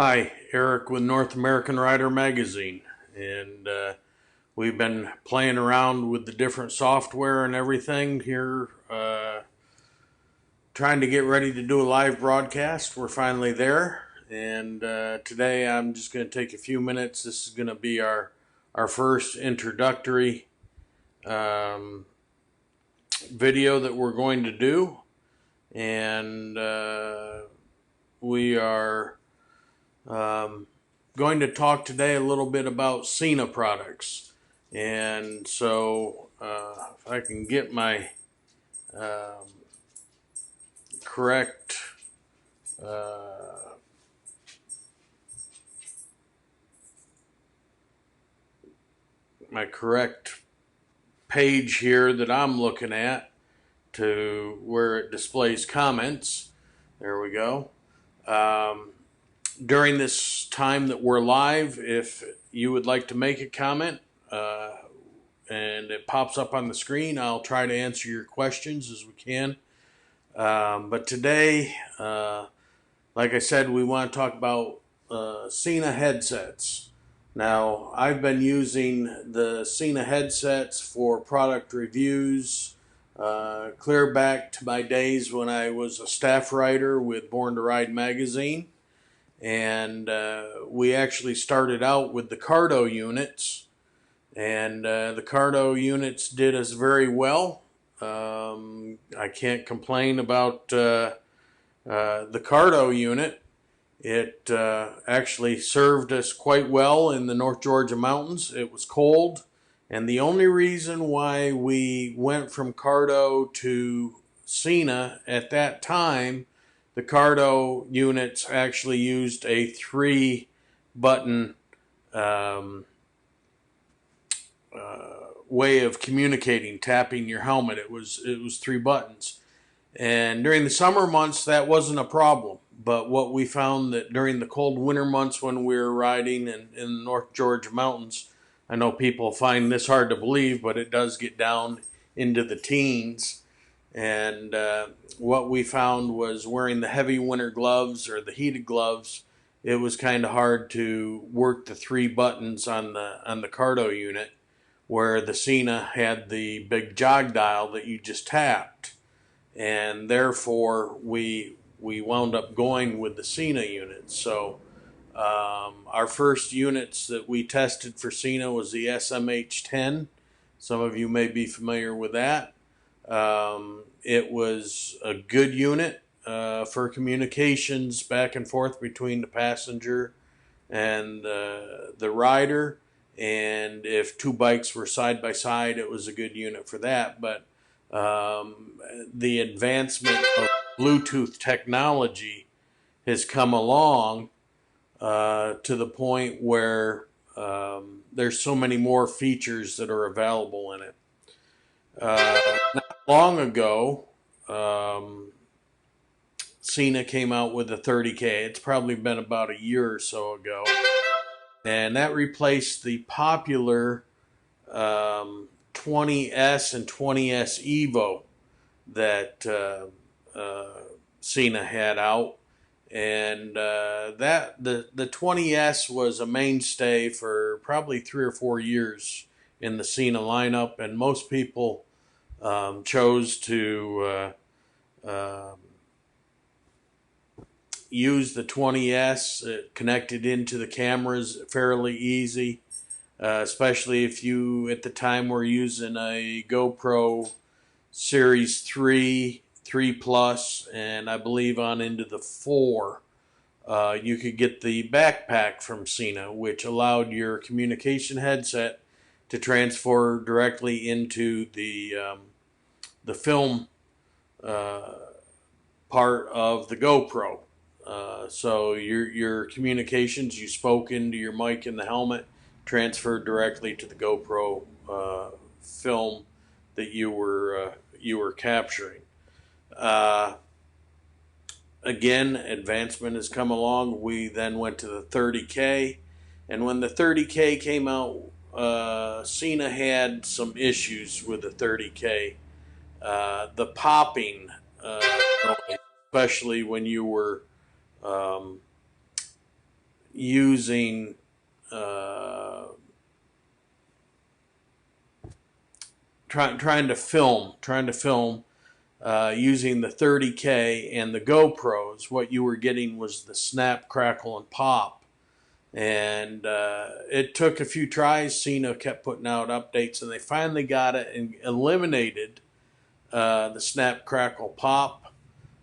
Hi, Eric with North American Rider Magazine, and we've been playing around with the different software and everything here, trying to get ready to do a live broadcast. We're finally there, and today I'm just going to take a few minutes. This is going to be our first introductory video that we're going to do, and we are going to talk today a little bit about SENA products. And so if I can get my correct page here that I'm looking at to where it displays comments. There we go. During this time that we're live, if you would like to make a comment and it pops up on the screen, I'll try to answer your questions as we can. But today, like I said, we want to talk about SENA headsets. Now, I've been using the SENA headsets for product reviews clear back to my days when I was a staff writer with Born to Ride magazine. And we actually started out with the Cardo units, and the Cardo units did us very well. I can't complain about the Cardo unit. It actually served us quite well in the North Georgia mountains. It was cold, and the only reason why we went from Cardo to SENA at that time, the Cardo units actually used a 3-button way of communicating, tapping your helmet. It was 3 buttons. And during the summer months, that wasn't a problem. But what we found that during the cold winter months when we were riding in the North Georgia mountains, I know people find this hard to believe, but it does get down into the teens. And what we found was wearing the heavy winter gloves or the heated gloves, it was kind of hard to work the 3 buttons on the Cardo unit, where the SENA had the big jog dial that you just tapped. And therefore, we wound up going with the SENA units. So our first units that we tested for SENA was the SMH-10. Some of you may be familiar with that. It was a good unit for communications back and forth between the passenger and the rider. And if 2 bikes were side by side, it was a good unit for that. But the advancement of Bluetooth technology has come along to the point where there's so many more features that are available in it. Not long ago, SENA came out with the 30K. It's probably been about a year or so ago. And that replaced the popular 20S and 20S Evo that SENA had out. And the 20S was a mainstay for probably 3 or 4 years in the SENA lineup, and most people chose to use the 20S. It connected into the cameras fairly easy, especially if you at the time were using a GoPro Series 3, 3 Plus, and I believe on into the 4. You could get the backpack from SENA, which allowed your communication headset to transfer directly into the film part of the GoPro. So your communications you spoke into your mic in the helmet transferred directly to the GoPro film that you were capturing. Again, advancement has come along. We then went to the 30K, and when the 30K came out, SENA had some issues with the 30K. The popping, especially when you were using trying to film using the 30K and the GoPros. What you were getting was the snap, crackle, and pop. And it took a few tries. SENA kept putting out updates, and they finally got it and eliminated the snap, crackle, pop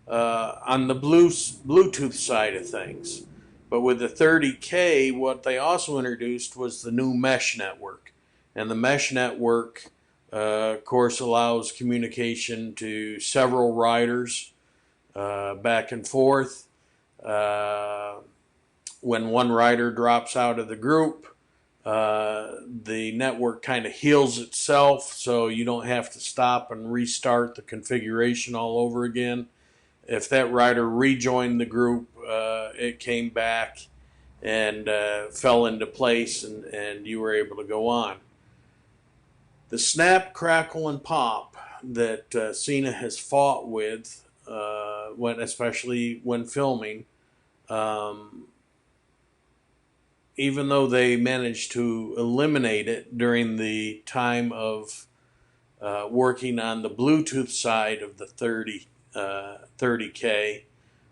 on the Bluetooth side of things. But with the 30K, what they also introduced was the new mesh network. And the mesh network, of course, allows communication to several riders back and forth. When one rider drops out of the group, the network kind of heals itself, so you don't have to stop and restart the configuration all over again. If that rider rejoined the group, it came back and fell into place, and you were able to go on. The snap, crackle, and pop that SENA has fought with, especially when filming, even though they managed to eliminate it during the time of working on the Bluetooth side of the 30K,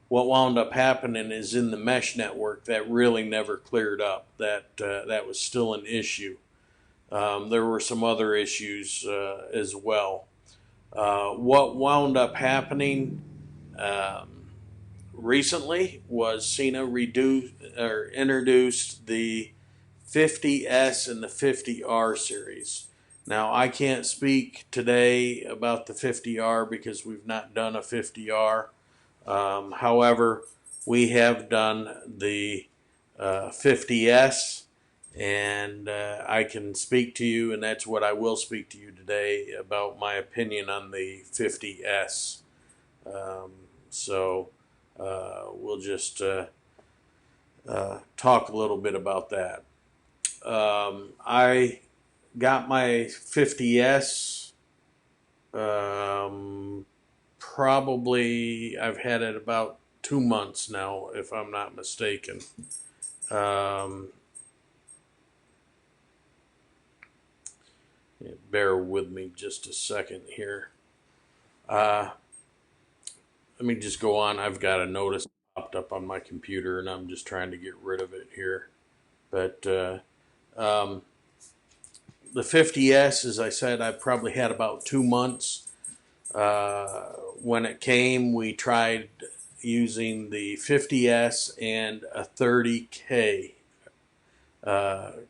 what wound up happening is in the mesh network that really never cleared up. That was still an issue. There were some other issues as well. What wound up happening recently was SENA introduced the 50S and the 50R series. Now, I can't speak today about the 50R because we've not done a 50R. However, we have done the 50S, and I can speak to you, and that's what I will speak to you today about my opinion on the 50S. We'll just talk a little bit about that. I got my 50S probably, I've had it about 2 months now, if I'm not mistaken. Bear with me just a second here. Let me just go on. I've got a notice popped up on my computer, and I'm just trying to get rid of it here. But the 50S, as I said, I've probably had about 2 months. When it came, we tried using the 50S and a 30K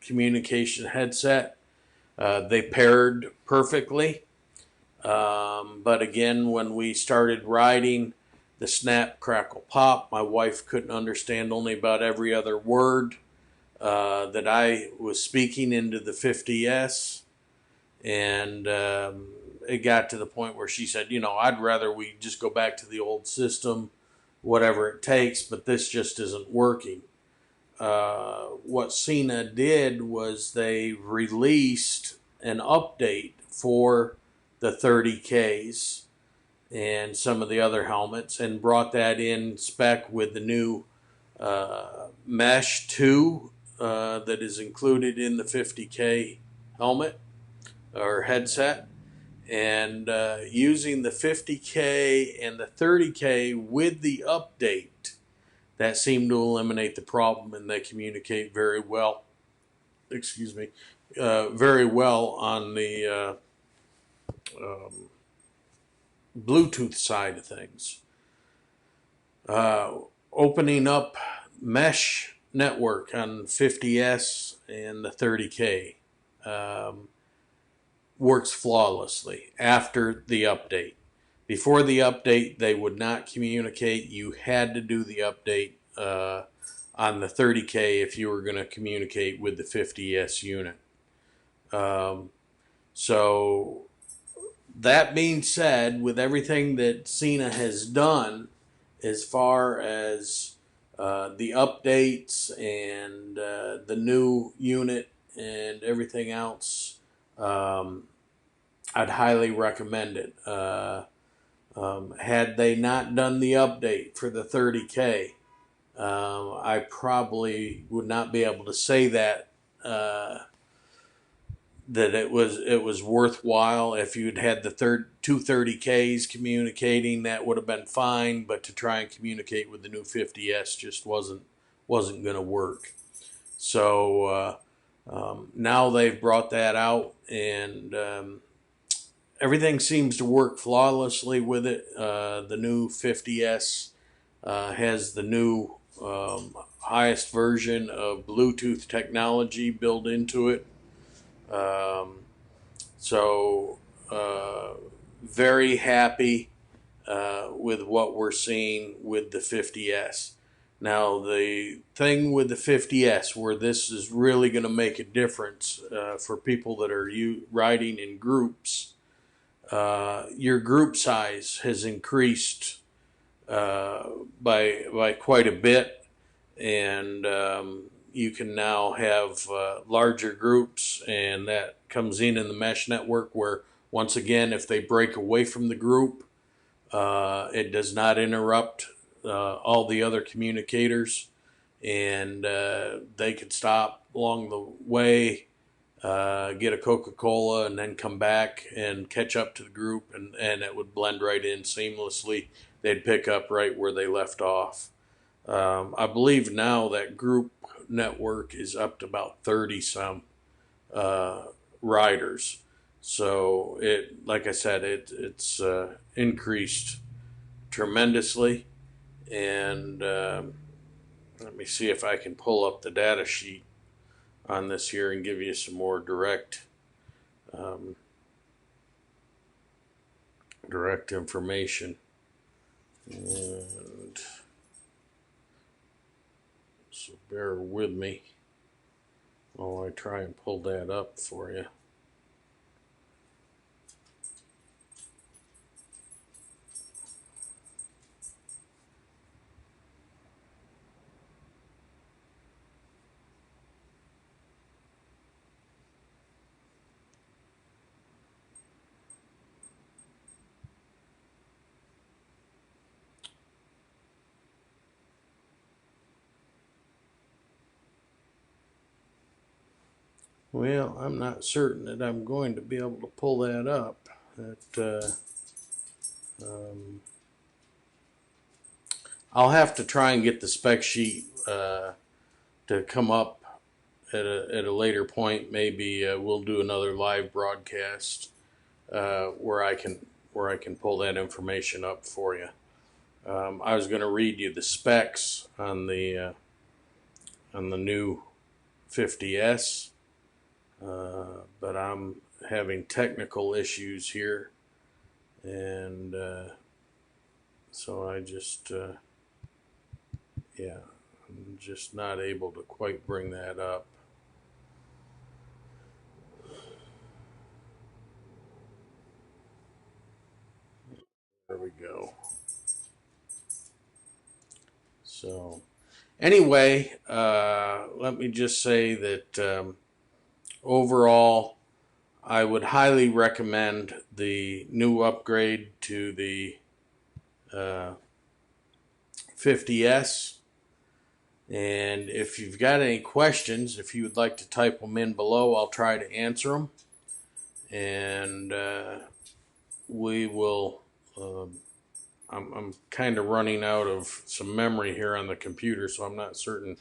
communication headset. They paired perfectly. But again, when we started riding the snap, crackle, pop, my wife couldn't understand only about every other word that I was speaking into the 50S. And it got to the point where she said, I'd rather we just go back to the old system, whatever it takes, but this just isn't working. What SENA did was they released an update for the 30Ks and some of the other helmets and brought that in spec with the new Mesh 2 that is included in the 50K helmet or headset. And using the 50K and the 30K with the update, that seemed to eliminate the problem, and they communicate very well. Very well on the Bluetooth side of things. Opening up mesh network on 50S and the 30K works flawlessly after the update. Before the update, they would not communicate. You had to do the update on the 30K if you were going to communicate with the 50S unit. So that being said, with everything that SENA has done as far as the updates and the new unit and everything else, I'd highly recommend it. Had they not done the update for the 30K, I probably would not be able to say that that it was worthwhile. If you'd had the 230Ks communicating, that would have been fine. But to try and communicate with the new 50S just wasn't going to work. So now they've brought that out, and everything seems to work flawlessly with it. The new 50S has the new highest version of Bluetooth technology built into it. Um, so, very happy with what we're seeing with the 50S. Now, the thing with the 50S, where this is really going to make a difference for people that are riding in groups, your group size has increased by quite a bit, and you can now have larger groups, and that comes in the mesh network. Where once again, if they break away from the group, it does not interrupt all the other communicators, and they could stop along the way, get a Coca-Cola, and then come back and catch up to the group, and it would blend right in seamlessly. They'd pick up right where they left off. I believe now that group network is up to about 30 some riders. So like I said, it's increased tremendously. And let me see if I can pull up the data sheet on this here and give you some more direct information. And so bear with me while I try and pull that up for you. Well, I'm not certain that I'm going to be able to pull that up. I'll have to try and get the spec sheet to come up at a later point. Maybe we'll do another live broadcast where I can pull that information up for you. I was going to read you the specs on the new 50S, but I'm having technical issues here, and so I'm just not able to quite bring that up. There we go. So anyway, let me just say that overall, I would highly recommend the new upgrade to the 50S. And if you've got any questions, if you would like to type them in below, I'll try to answer them. And we will. I'm kind of running out of some memory here on the computer, so I'm not certain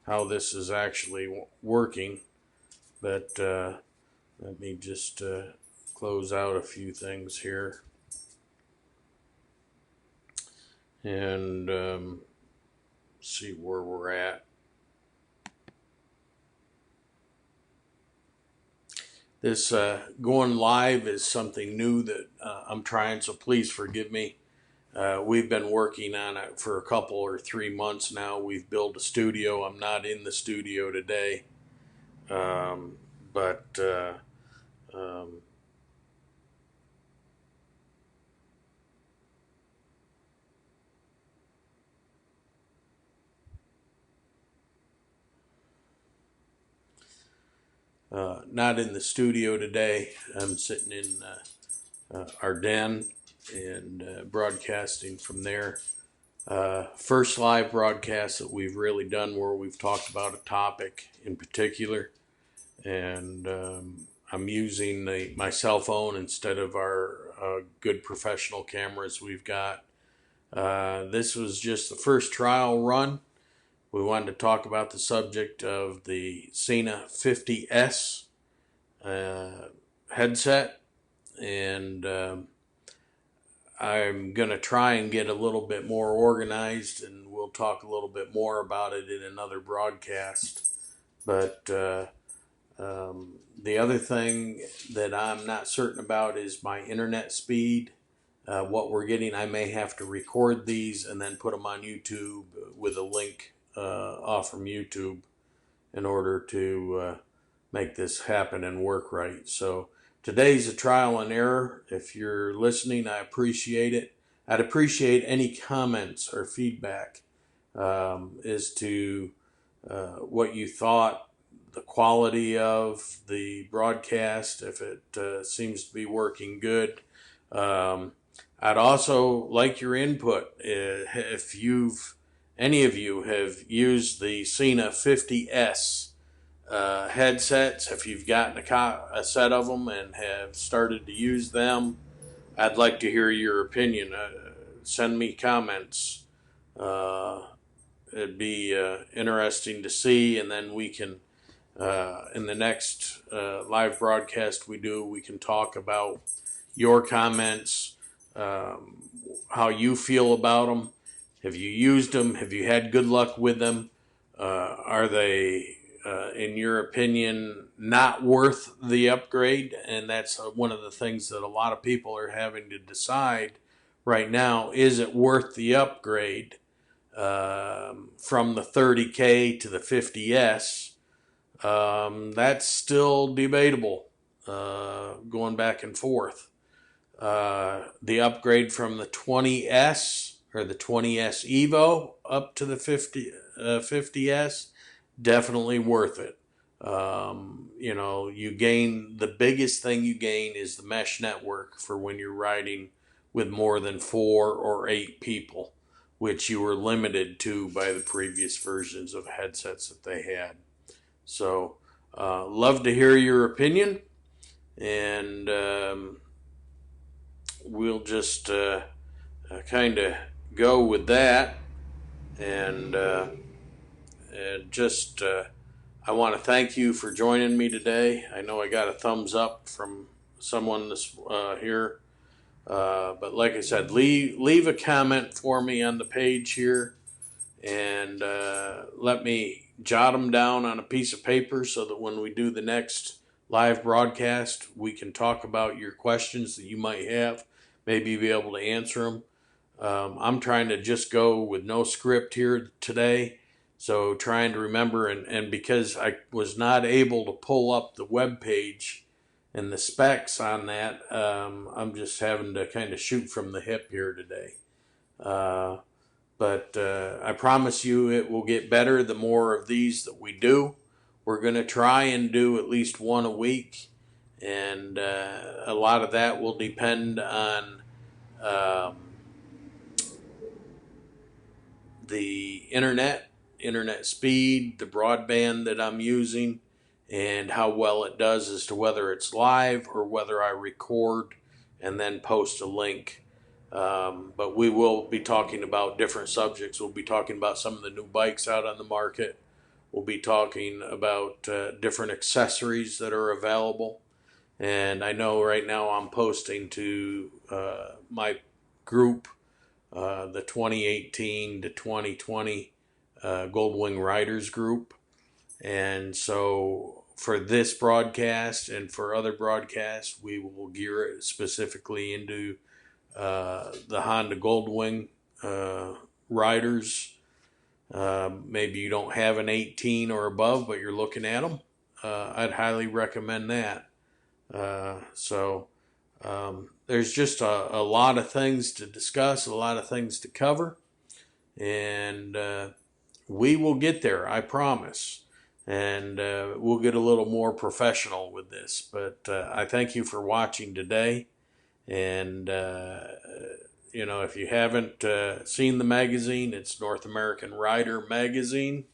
how this is actually working. But let me just close out a few things here. And see where we're at. This going live is something new that I'm trying, so please forgive me. We've been working on it for a couple or 3 months now. We've built a studio. I'm not in the studio today, but not in the studio today. I'm sitting in our den and broadcasting from there. First live broadcast that we've really done where we've talked about a topic in particular. And I'm using my cell phone instead of our good professional cameras we've got. This was just the first trial run. We wanted to talk about the subject of the SENA 50S headset, and I'm going to try and get a little bit more organized, and we'll talk a little bit more about it in another broadcast. But the other thing that I'm not certain about is my internet speed. What we're getting, I may have to record these and then put them on YouTube with a link off from YouTube in order to make this happen and work right. So today's a trial and error. If you're listening, I appreciate it. I'd appreciate any comments or feedback as to what you thought, the quality of the broadcast, if it seems to be working good. I'd also like your input. If any of you have used the SENA 50S headsets, if you've gotten a set of them and have started to use them, I'd like to hear your opinion. Send me comments. It'd be interesting to see, and then we can, in the next live broadcast we do, we can talk about your comments, how you feel about them. Have you used them? Have you had good luck with them? Are they, in your opinion, not worth the upgrade? And that's one of the things that a lot of people are having to decide right now. Is it worth the upgrade from the 30K to the 50S? That's still debatable, going back and forth. The upgrade from the 20S or the 20S Evo up to the 50S, definitely worth it. You gain, the biggest thing you gain is the mesh network for when you're riding with more than 4 or 8 people, which you were limited to by the previous versions of headsets that they had. So, love to hear your opinion, and we'll just kind of go with that. And just I want to thank you for joining me today. I know I got a thumbs up from someone this here, but like I said, leave a comment for me on the page here, and let me jot them down on a piece of paper so that when we do the next live broadcast, we can talk about your questions that you might have, maybe be able to answer them. I'm trying to just go with no script here today, so trying to remember, and because I was not able to pull up the web page and the specs on that, I'm just having to kind of shoot from the hip here today. But I promise you it will get better the more of these that we do. We're going to try and do at least one a week, and a lot of that will depend on the internet speed, the broadband that I'm using, and how well it does as to whether it's live or whether I record and then post a link. But we will be talking about different subjects. We'll be talking about some of the new bikes out on the market. We'll be talking about different accessories that are available. And I know right now I'm posting to my group, the 2018 to 2020 Goldwing Riders group. And so for this broadcast and for other broadcasts, we will gear it specifically into the Honda Goldwing riders. Maybe you don't have an 18 or above, but you're looking at them. I'd highly recommend that. There's just a lot of things to discuss, a lot of things to cover, and we will get there, I promise. And we'll get a little more professional with this. But I thank you for watching today. And you know, if you haven't seen the magazine, it's North American Rider Magazine,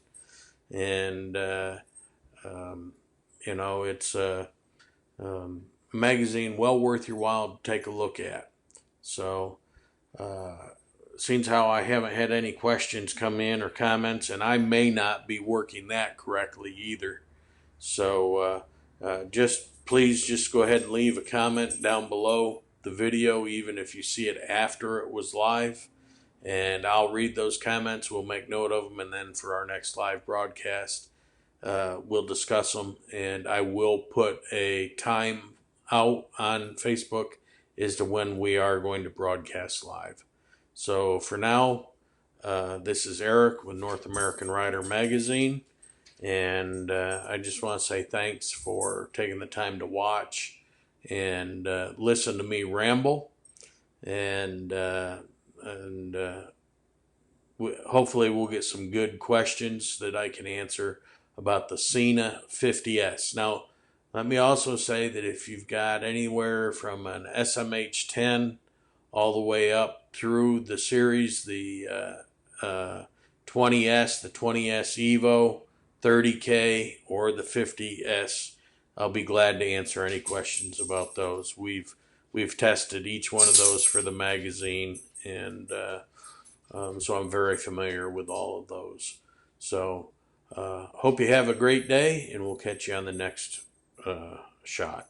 and you know, it's a magazine well worth your while to take a look at. So, seems how I haven't had any questions come in or comments, and I may not be working that correctly either. So, just please just go ahead and leave a comment down below the video, even if you see it after it was live, and I'll read those comments. We'll make note of them, and then for our next live broadcast, we'll discuss them, and I will put a time out on Facebook as to when we are going to broadcast live. So for now, this is Eric with North American Rider Magazine, and I just want to say thanks for taking the time to watch and listen to me ramble, and hopefully we'll get some good questions that I can answer about the SENA 50S. Now, let me also say that if you've got anywhere from an SMH10 all the way up through the series, the 20S, the 20S Evo, 30K, or the 50S, I'll be glad to answer any questions about those. We've tested each one of those for the magazine, and so I'm very familiar with all of those. So hope you have a great day, and we'll catch you on the next shot.